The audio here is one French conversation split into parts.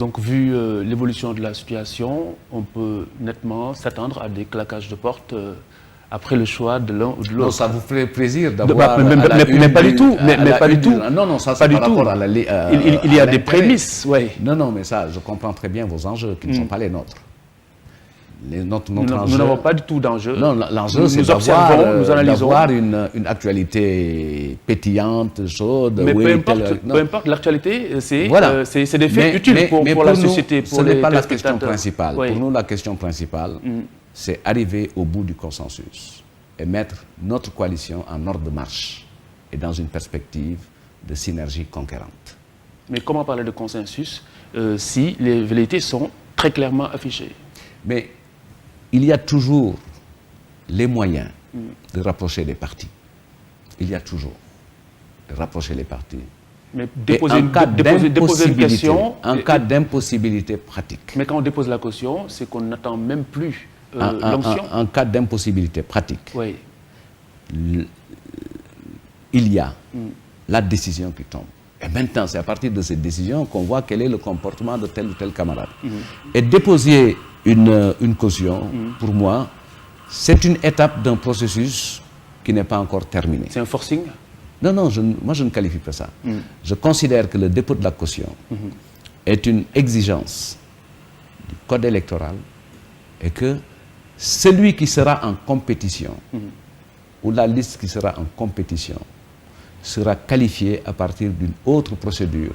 Donc, vu l'évolution de la situation, on peut nettement s'attendre à des claquages de porte après le choix de l'un ou de l'autre. Non, ça vous ferait plaisir d'avoir... Mais pas du tout. Mais pas du tout. Non, non, ça c'est par rapport à la... Il y a des prémices, oui. Non, non, mais ça, je comprends très bien vos enjeux, qui ne sont pas les nôtres. Nous n'avons pas du tout d'enjeu. Non, l'enjeu, c'est d'avoir une actualité pétillante, chaude. Mais peu importe, l'actualité, c'est des faits utiles pour la société. Ce n'est pas la question principale. Pour nous, la question principale, c'est arriver au bout du consensus et mettre notre coalition en ordre de marche et dans une perspective de synergie conquérante. Mais comment parler de consensus si les velléités sont très clairement affichées? Mais il y a toujours les moyens de rapprocher les partis. Il y a toujours de rapprocher les partis. Mais déposer une question... En cas d'impossibilité pratique. Mais quand on dépose la caution, c'est qu'on n'attend même plus l'onction. En cas d'impossibilité pratique, oui. Il y a la décision qui tombe. Et maintenant, c'est à partir de cette décision qu'on voit quel est le comportement de tel ou tel camarade. Et déposer une caution, pour moi, c'est une étape d'un processus qui n'est pas encore terminé. C'est un forcing? Non, non, moi je ne qualifie pas ça. Je considère que le dépôt de la caution est une exigence du code électoral et que celui qui sera en compétition, ou la liste qui sera en compétition, sera qualifié à partir d'une autre procédure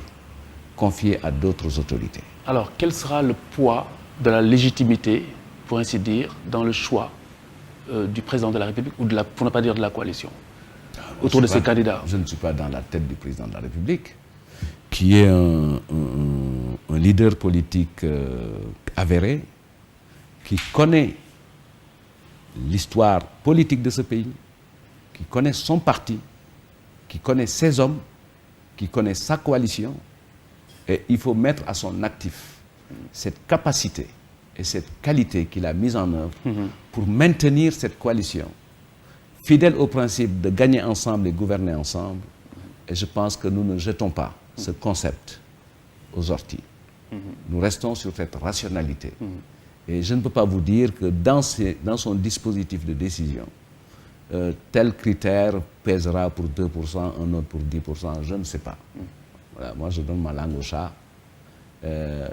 confiée à d'autres autorités. Alors, quel sera le poids de la légitimité, pour ainsi dire, dans le choix du président de la République, ou pour ne pas dire de la coalition, autour de ces candidats? Je ne suis pas dans la tête du président de la République, qui est un leader politique avéré, qui connaît l'histoire politique de ce pays, qui connaît son parti, qui connaît ses hommes, qui connaît sa coalition, et il faut mettre à son actif cette capacité et cette qualité qu'il a mise en œuvre pour maintenir cette coalition, fidèle au principe de gagner ensemble et gouverner ensemble. Et je pense que nous ne jetons pas ce concept aux orties. Nous restons sur cette rationalité. Et je ne peux pas vous dire que dans son dispositif de décision, tel critère pèsera pour 2%, un autre pour 10%, je ne sais pas. Voilà, moi, je donne ma langue au chat.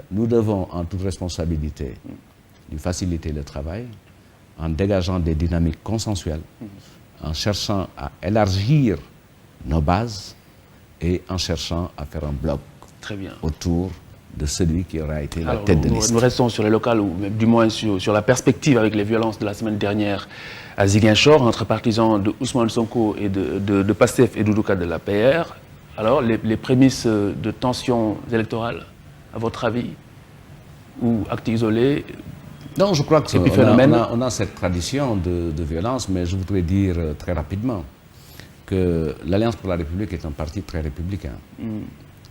Nous devons, en toute responsabilité, lui faciliter le travail en dégageant des dynamiques consensuelles, en cherchant à élargir nos bases et en cherchant à faire un bloc autour de celui qui aura été la tête de liste. Nous restons sur les locales, ou du moins sur la perspective avec les violences de la semaine dernière à Ziguinchor, entre partisans de Ousmane Sonko et de PASTEF et Doudou Ka de l'APR. Alors, les prémices de tensions électorales, à votre avis, ou actes isolés? Non, je crois qu'on a cette tradition de violence, mais je voudrais dire très rapidement que l'Alliance pour la République est un parti très républicain,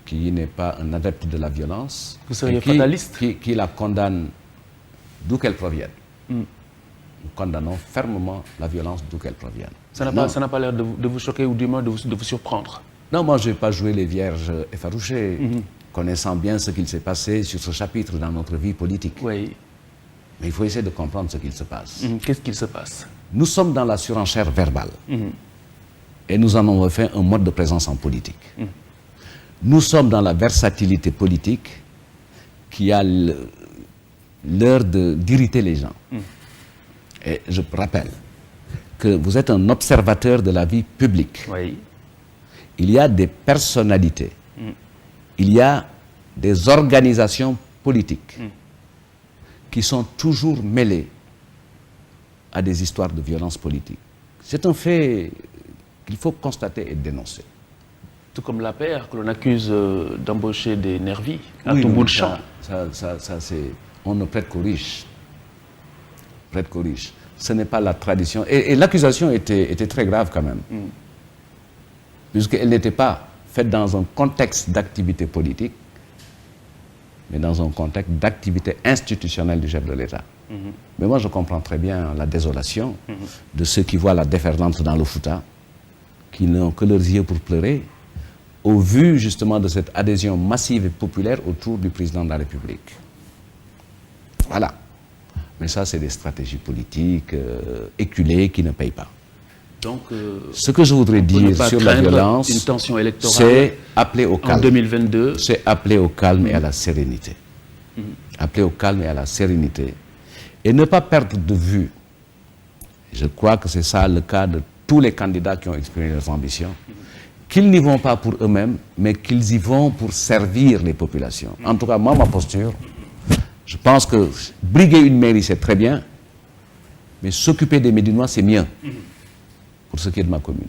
qui n'est pas un adepte de la violence. Vous seriez fataliste? Qui la condamne d'où qu'elle provienne. Nous condamnons fermement la violence d'où qu'elle provienne. Ça n'a pas l'air de vous choquer ou du moins de vous surprendre? Non, moi je ne vais pas jouer les vierges effarouchées, connaissant bien ce qu'il s'est passé sur ce chapitre dans notre vie politique. Oui. Mais il faut essayer de comprendre ce qu'il se passe. Qu'est-ce qu'il se passe? Nous sommes dans la surenchère verbale. Et nous en avons fait un mode de présence en politique. Nous sommes dans la versatilité politique qui a l'heure d'irriter les gens. Et je rappelle que vous êtes un observateur de la vie publique. Oui. Il y a des personnalités. Il y a des organisations politiques qui sont toujours mêlées à des histoires de violence politique. C'est un fait qu'il faut constater et dénoncer. Tout comme l'APR, que l'on accuse d'embaucher des nervis à tout bout de champ. On ne prête qu'aux riches. Ce n'est pas la tradition. Et l'accusation était très grave quand même. Puisqu'elle n'était pas faite dans un contexte d'activité politique, mais dans un contexte d'activité institutionnelle du chef de l'État. Mais moi, je comprends très bien la désolation de ceux qui voient la déferlante dans le Fouta, qui n'ont que leurs yeux pour pleurer, au vu justement de cette adhésion massive et populaire autour du président de la République. Voilà. Mais ça, c'est des stratégies politiques éculées qui ne payent pas. Donc, ce que je voudrais dire sur la violence, une tension électorale, c'est appeler au calme. En 2022. C'est appeler au calme et à la sérénité. Appeler au calme et à la sérénité. Et ne pas perdre de vue, je crois que c'est ça le cas de tous les candidats qui ont exprimé leurs ambitions, qu'ils n'y vont pas pour eux-mêmes, mais qu'ils y vont pour servir les populations. En tout cas, moi, ma posture, je pense que briguer une mairie, c'est très bien, mais s'occuper des Médinois, c'est mieux, pour ce qui est de ma commune.